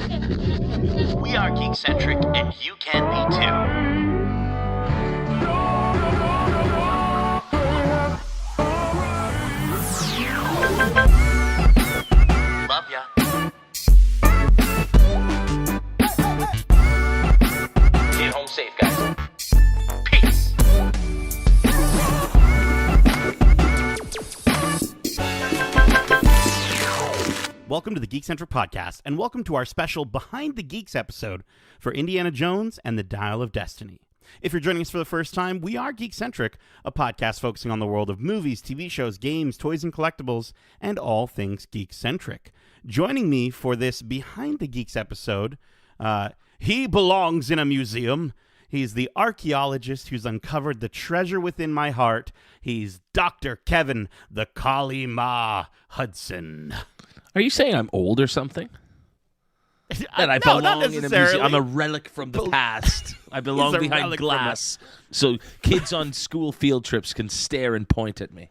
We are Geek Centric, and you can be too. Love ya. Get home safe, guys. Peace. Welcome to the Geek Centric podcast, and welcome to our special Behind the Geeks episode for Indiana Jones and the Dial of Destiny. If you're joining us for the first time, we are Geek Centric, a podcast focusing on the world of movies, TV shows, games, toys, and collectibles, and all things Geek Centric. Joining me for this Behind the Geeks episode, he belongs in a museum. He's the archaeologist who's uncovered the treasure within my heart. He's Dr. Kevin, the Kali Ma Hudson. Are you saying I'm old or something? That I No, belong not in a museum. necessarily. I'm a relic from the past. I belong He's a behind relic glass. So kids on school field trips can stare and point at me.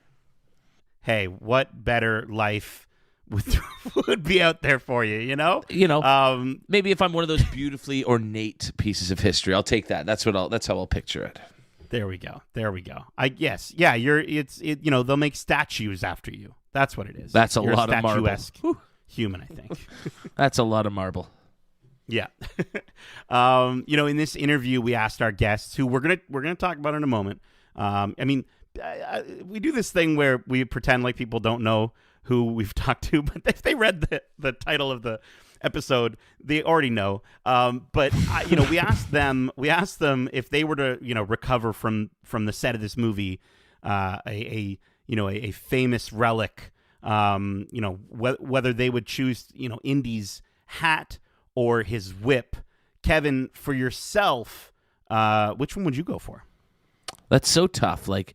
Hey, what better life would be out there for you, you know? Maybe if I'm one of those beautifully ornate pieces of history, I'll take that. That's how I'll picture it. There we go. They'll make statues after you. That's what it is. That's a You're lot of marble. statuesque human, I think. That's a lot of marble. Yeah. In this interview, we asked our guests, who we're gonna talk about in a moment. We do this thing where we pretend like people don't know who we've talked to, but if they read the title of the episode, they already know. We asked them if they were to recover from the set of this movie a famous relic, whether they would choose Indy's hat or his whip. Kevin, for yourself, which one would you go for? That's so tough. Like,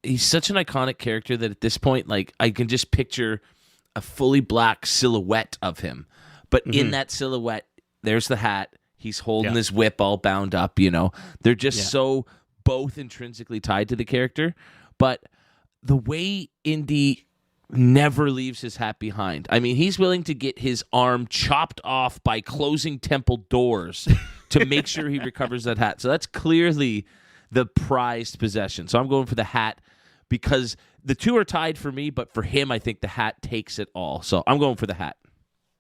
he's such an iconic character that at this point, like, I can just picture a fully black silhouette of him. But in that silhouette, there's the hat. He's holding his whip all bound up, They're just so both intrinsically tied to the character. But the way Indy never leaves his hat behind. I mean, he's willing to get his arm chopped off by closing temple doors to make sure he recovers that hat. So that's clearly the prized possession. So I'm going for the hat because the two are tied for me, but for him, I think the hat takes it all. So I'm going for the hat.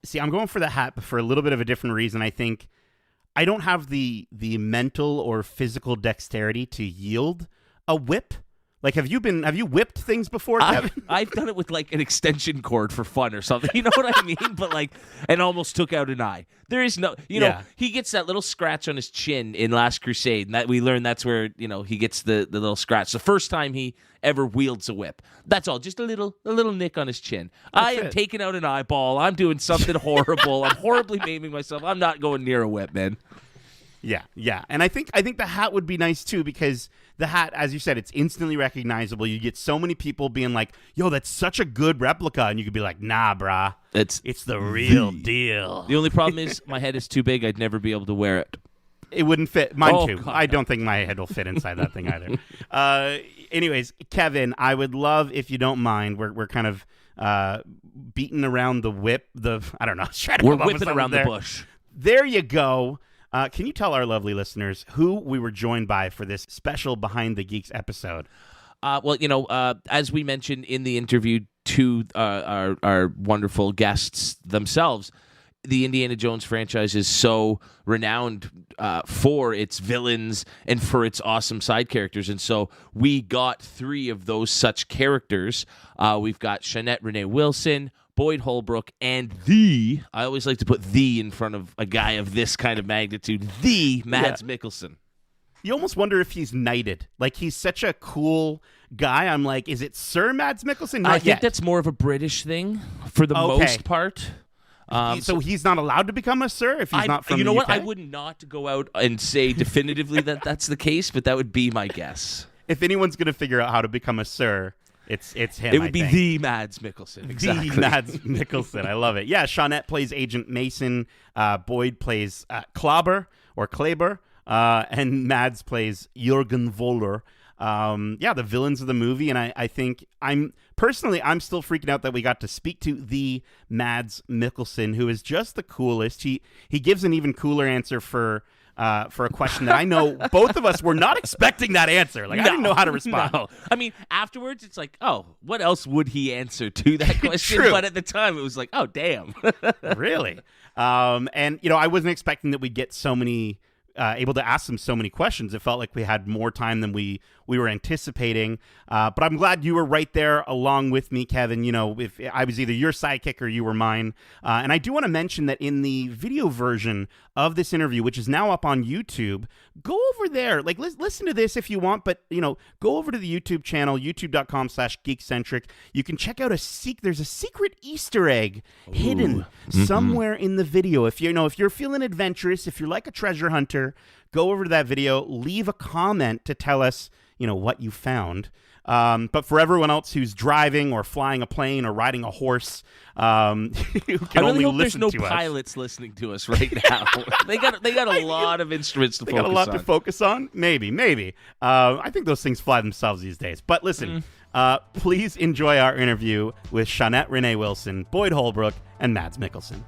See, I'm going for the hat, but for a little bit of a different reason. I think I don't have the mental or physical dexterity to yield a whip. Like, have you whipped things before, Kevin? I've done it with like an extension cord for fun or something. You know what I mean? But and almost took out an eye. There is no, he gets that little scratch on his chin in Last Crusade, and that we learned that's where he gets the little scratch. The first time he ever wields a whip. That's all. Just a little nick on his chin. I am taking out an eyeball. I'm doing something horrible. I'm horribly maiming myself. I'm not going near a whip, man. Yeah. And I think the hat would be nice too, because the hat, as you said, it's instantly recognizable. You get so many people being like, yo, that's such a good replica. And you could be like, nah, brah. It's the real deal. The only problem is my head is too big. I'd never be able to wear it. It wouldn't fit. Mine too. God, I don't think my head will fit inside that thing either. Anyways, Kevin, I would love, if you don't mind, we're kind of beating around the whip. We're whipping around the bush. There you go. Can you tell our lovely listeners who we were joined by for this special Behind the Geeks episode? As we mentioned in the interview to our wonderful guests themselves, the Indiana Jones franchise is so renowned for its villains and for its awesome side characters. And so we got three of those such characters. We've got Shanette Renee Wilson, Boyd Holbrook, and I always like to put in front of a guy of this kind of magnitude, Mads Mikkelsen. You almost wonder if he's knighted. Like, he's such a cool guy. I'm like, is it Sir Mads Mikkelsen? I think that's more of a British thing for the most part. So he's not allowed to become a sir if he's not from the UK? What? I would not go out and say definitively that that's the case, but that would be my guess. If anyone's going to figure out how to become a sir, it's him. It would be the Mads Mikkelsen. Exactly. The Mads Mikkelsen. I love it. Yeah, Shawnette plays Agent Mason. Boyd plays Kleber, and Mads plays Jürgen Voller. the villains of the movie. And I think I'm still freaking out that we got to speak to the Mads Mikkelsen, who is just the coolest. He gives an even cooler answer for a question that I know both of us were not expecting that answer. Like, I didn't know how to respond. No. I mean, afterwards, it's like, oh, what else would he answer to that question? True. But at the time, it was like, oh, damn. Really? And, I wasn't expecting that we'd get so many, able to ask them so many questions. It felt like we had more time than we were anticipating. But I'm glad you were right there along with me, Kevin. If I was either your sidekick or you were mine. And I do want to mention that in the video version of this interview, which is now up on YouTube, go over there. Like, listen to this if you want, but, go over to the YouTube channel, youtube.com/geekcentric. You can check out there's a secret Easter egg hidden somewhere in the video. If you're feeling adventurous, if you're like a treasure hunter, go over to that video, leave a comment to tell us, what you found. But for everyone else who's driving or flying a plane or riding a horse, who can I really only hope there's listen no to us. pilots listening to us right now. they got a lot of instruments to focus on. Got a lot to focus on? Maybe. I think those things fly themselves these days. But listen, please enjoy our interview with Shawnette Renee Wilson, Boyd Holbrook, and Mads Mikkelsen.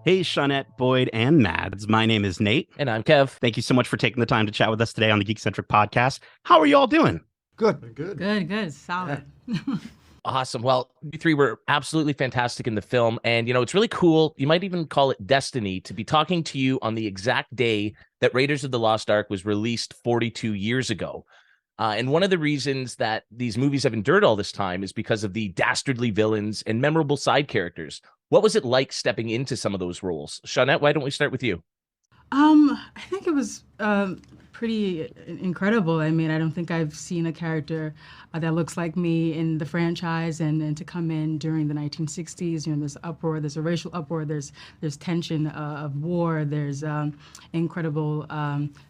Hey, Shawnette, Boyd, and Mads. My name is Nate. And I'm Kev. Thank you so much for taking the time to chat with us today on the Geek Centric podcast. How are you all doing? Good. Good. Solid. Awesome. Well, you three were absolutely fantastic in the film. And, it's really cool. You might even call it destiny to be talking to you on the exact day that Raiders of the Lost Ark was released 42 years ago. And one of the reasons that these movies have endured all this time is because of the dastardly villains and memorable side characters. What was it like stepping into some of those roles? Shawnette, why don't we start with you? I think it was pretty incredible. I mean, I don't think I've seen a character that looks like me in the franchise, and to come in during the 1960s, there's uproar, there's a racial uproar, there's tension of war, there's incredible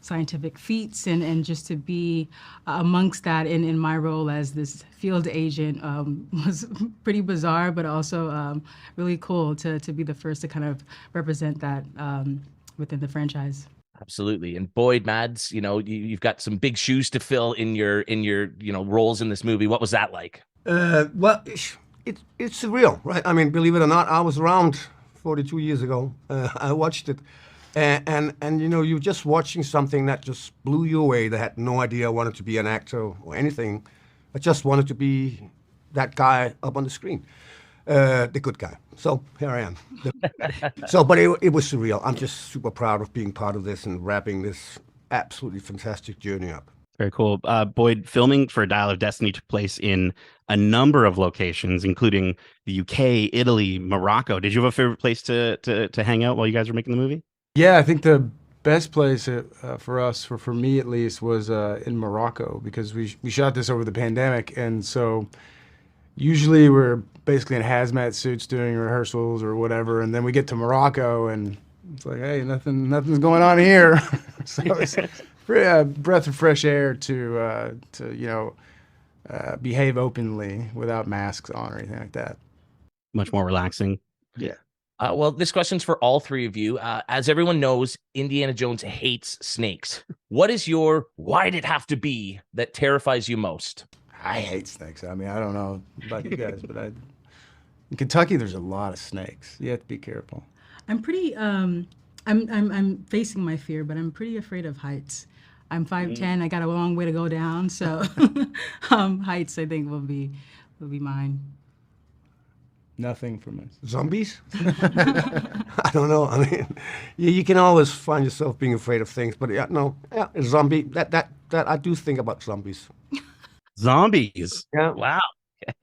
scientific feats, and just to be amongst that in my role as this field agent was pretty bizarre, but also really cool to be the first to kind of represent that within the franchise. Absolutely. And Boyd, Mads, you've got some big shoes to fill in your roles in this movie. What was that like? Well, it's surreal, right? I mean, believe it or not, I was around 42 years ago. I watched it, and you're just watching something that just blew you away. That had no idea I wanted to be an actor or anything. I just wanted to be that guy up on the screen. The good guy. So here I am. But it was surreal. I'm just super proud of being part of this and wrapping this absolutely fantastic journey up. Very cool. Boyd, filming for Dial of Destiny took place in a number of locations, including the UK, Italy, Morocco. Did you have a favorite place to hang out while you guys were making the movie? Yeah, I think the best place for us, for me at least, was in Morocco, because we shot this over the pandemic, and so usually we're basically in hazmat suits doing rehearsals or whatever, and then we get to Morocco and it's like, hey, nothing's going on here. So it's a breath of fresh air to behave openly without masks on or anything like that. Much more relaxing. Yeah. Well, this question's for all three of you. As everyone knows, Indiana Jones hates snakes. What is your why'd it have to be that terrifies you most? I hate snakes. I mean, I don't know about you guys, but in Kentucky, there's a lot of snakes. You have to be careful. I'm pretty. I'm facing my fear, but I'm pretty afraid of heights. I'm 5'10". I got a long way to go down, so heights I think will be mine. Nothing from us. Zombies? I don't know. I mean, you can always find yourself being afraid of things, but a zombie. That I do think about zombies. Zombies. Yeah. Wow.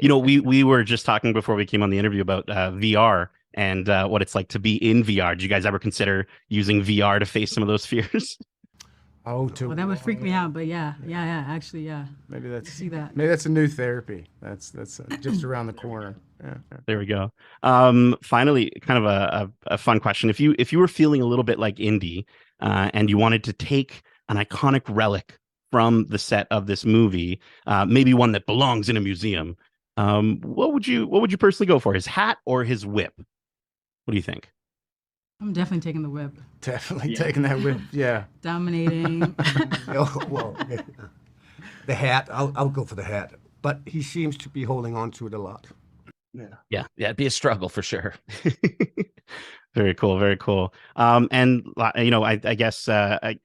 We were just talking before we came on the interview about VR and what it's like to be in VR. Did you guys ever consider using VR to face some of those fears? Oh, well, that would freak me out, but yeah, actually, yeah. Maybe that's see that. Maybe that's a new therapy. That's just around the corner. Yeah. There we go. Finally, kind of a fun question. If you were feeling a little bit like Indy, and you wanted to take an iconic relic from the set of this movie, maybe one that belongs in a museum, what would you personally go for? His hat or his whip? What do you think? I'm definitely taking the whip. Definitely taking that whip. Yeah. Dominating. Oh, well, the hat. I'll go for the hat. But he seems to be holding on to it a lot. Yeah, it'd be a struggle for sure. Very cool, very cool. And I guess I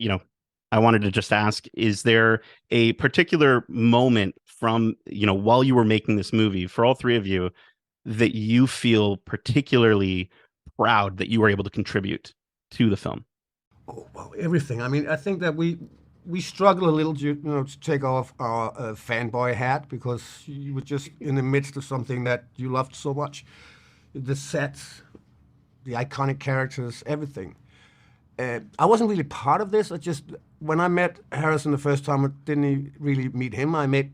wanted to just ask: is there a particular moment from while you were making this movie for all three of you that you feel particularly proud that you were able to contribute to the film? Oh, well, everything. I mean, I think that we struggle a little to take off our fanboy hat because you were just in the midst of something that you loved so much. The sets, the iconic characters, everything. I wasn't really part of this. When I met Harrison the first time, I didn't really meet him. I met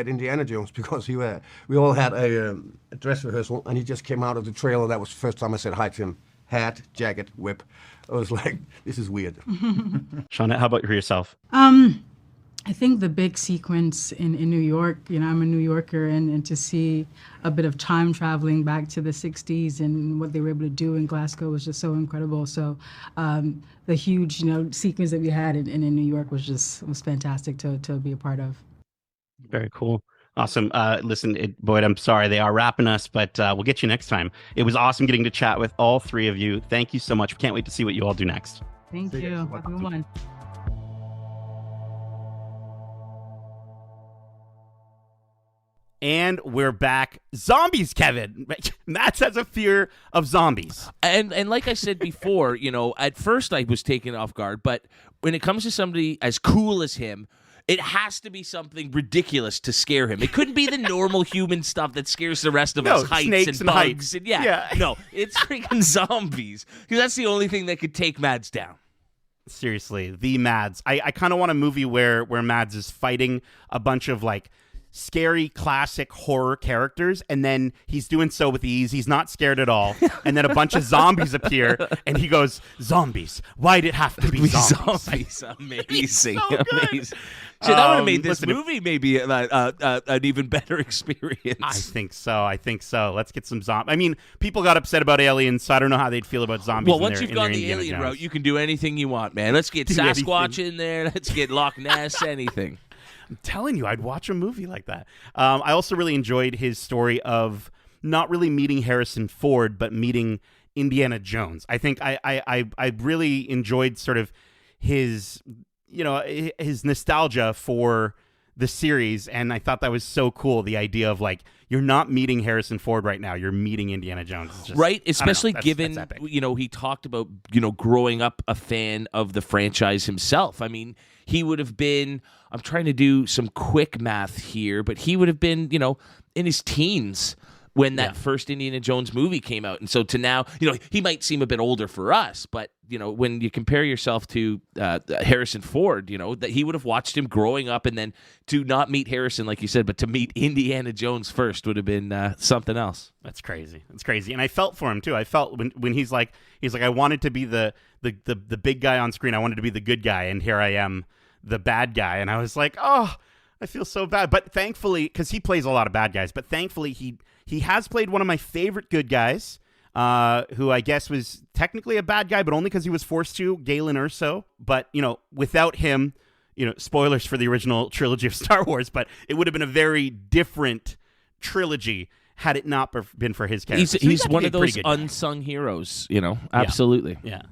Indiana Jones because we all had a dress rehearsal, and he just came out of the trailer. That was the first time I said hi to him. Hat, jacket, whip. I was like, this is weird. Shawnette, how about for yourself? I think the big sequence in New York, I'm a New Yorker, and to see a bit of time traveling back to the 60s and what they were able to do in Glasgow was just so incredible. So the huge, sequence that we had in New York was fantastic to be a part of. Very cool. Awesome. Listen, Boyd, I'm sorry they are wrapping us, but we'll get you next time. It was awesome getting to chat with all three of you. Thank you so much. Can't wait to see what you all do next. Thank you. Have a good one. And we're back. Zombies, Kevin. Matt has a fear of zombies. And like I said before, at first I was taken off guard, but when it comes to somebody as cool as him, it has to be something ridiculous to scare him. It couldn't be the normal human stuff that scares the rest of us, heights snakes and bugs. And no, it's freaking zombies. Because that's the only thing that could take Mads down. Seriously, the Mads. I kind of want a movie where Mads is fighting a bunch of scary classic horror characters, and then he's doing so with ease. He's not scared at all. And then a bunch of zombies appear, and he goes, "Zombies? Why'd it have to be zombies?" Amazing, so amazing. So that would have made this movie maybe an even better experience. I think so. Let's get some zombies. I mean, people got upset about aliens, so I don't know how they'd feel about zombies. Well, once you've gone the alien route, you can do anything you want, man. Let's get Sasquatch in there. Let's get Loch Ness, anything. I'm telling you, I'd watch a movie like that. I also really enjoyed his story of not really meeting Harrison Ford, but meeting Indiana Jones. I think I really enjoyed sort of his nostalgia for the series, and I thought that was so cool. The idea of you're not meeting Harrison Ford right now, you're meeting Indiana Jones. Right, especially given he talked about growing up a fan of the franchise himself. I mean, he would have been, I'm trying to do some quick math here, but he would have been, in his teens when that first Indiana Jones movie came out. And so to now, he might seem a bit older for us, but, when you compare yourself to Harrison Ford, that he would have watched him growing up, and then to not meet Harrison, like you said, but to meet Indiana Jones first would have been something else. That's crazy. It's crazy. And I felt for him too. I felt when he's like, I wanted to be the big guy on screen. I wanted to be the good guy. And here I am, the bad guy. And I was like, oh, I feel so bad. But thankfully, because he plays a lot of bad guys, but thankfully he has played one of my favorite good guys, who I guess was technically a bad guy, but only because he was forced to, Galen Erso. But, without him, spoilers for the original trilogy of Star Wars, but it would have been a very different trilogy had it not been for his character. He's one of those unsung heroes, absolutely. Yeah.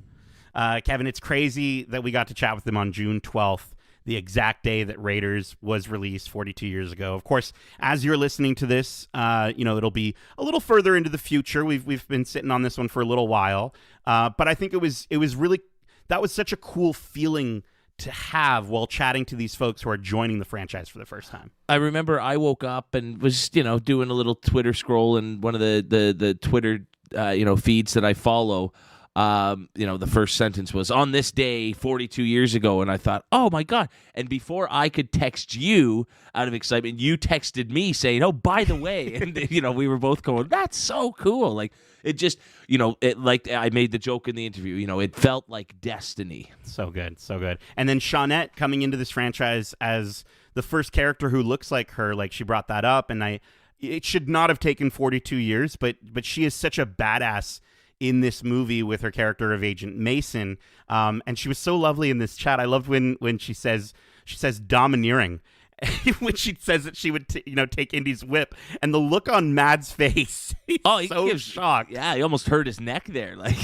Kevin, it's crazy that we got to chat with him on June 12th. The exact day that Raiders was released 42 years ago. Of course, as you're listening to this, it'll be a little further into the future. We've been sitting on this one for a little while, but I think it was really, that was such a cool feeling to have while chatting to these folks who are joining the franchise for the first time. I remember I woke up and was doing a little Twitter scroll, and one of the Twitter feeds that I follow. The first sentence was, "On this day 42 years ago," and I thought, oh my God. And before I could text you out of excitement, you texted me saying, "Oh, by the way," and we were both going, "That's so cool." It just, I made the joke in the interview, it felt like destiny. So good. And then Shawnette coming into this franchise as the first character who looks like her, she brought that up, and it should not have taken 42 years, but she is such a badass in this movie with her character of Agent Mason. And she was so lovely in this chat. I loved when she says domineering. When she says that she would, take Indy's whip, and the look on Mad's face, he's so shocked. Yeah, he almost hurt his neck there. Like,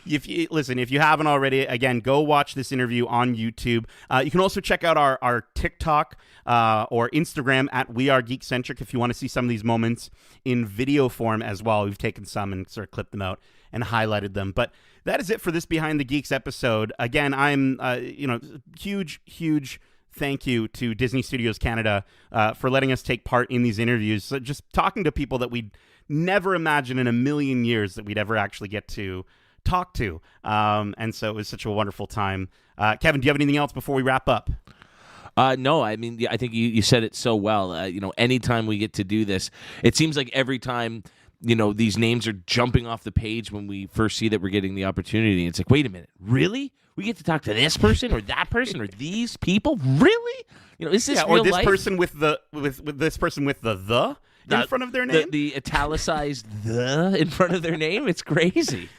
if you haven't already, again, go watch this interview on YouTube. You can also check out our TikTok or Instagram at We Are Geek Centric if you want to see some of these moments in video form as well. We've taken some and sort of clipped them out and highlighted them. But that is it for this Behind the Geeks episode. Again, I'm, huge thank you to Disney Studios Canada for letting us take part in these interviews. So just talking to people that we'd never imagine in a million years that we'd ever actually get to talk to. And so it was such a wonderful time. Kevin, do you have anything else before we wrap up? No, I mean, I think you said it so well. Anytime we get to do this, it seems like every time, these names are jumping off the page when we first see that we're getting the opportunity. It's like, wait a minute, really? We get to talk to this person or that person or these people? Really? Is this real or this life? person with this person with the in front of their name? The italicized the in front of their name? It's crazy.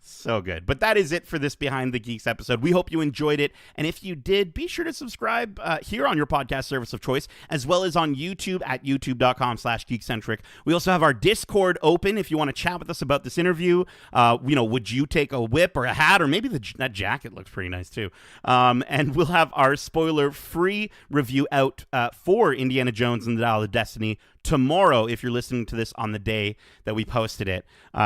So good. But that is it for this Behind the Geeks episode. We hope you enjoyed it. And if you did, be sure to subscribe here on your podcast service of choice, as well as on YouTube at youtube.com/geekcentric. We also have our Discord open if you want to chat with us about this interview. Would you take a whip or a hat, or maybe that jacket looks pretty nice too. And we'll have our spoiler-free review out for Indiana Jones and the Dial of Destiny tomorrow, if you're listening to this on the day that we posted it.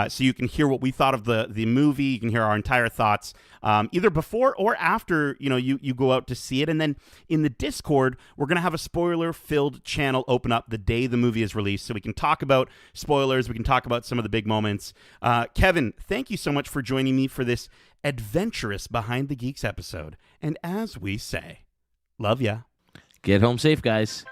So you can hear what we thought of the movie. You can hear our entire thoughts either before or after you go out to see it. And then in the Discord, we're going to have a spoiler-filled channel open up the day the movie is released, so we can talk about spoilers. We can talk about some of the big moments. Kevin, thank you so much for joining me for this adventurous Behind the Geeks episode. And as we say, love ya. Get home safe, guys.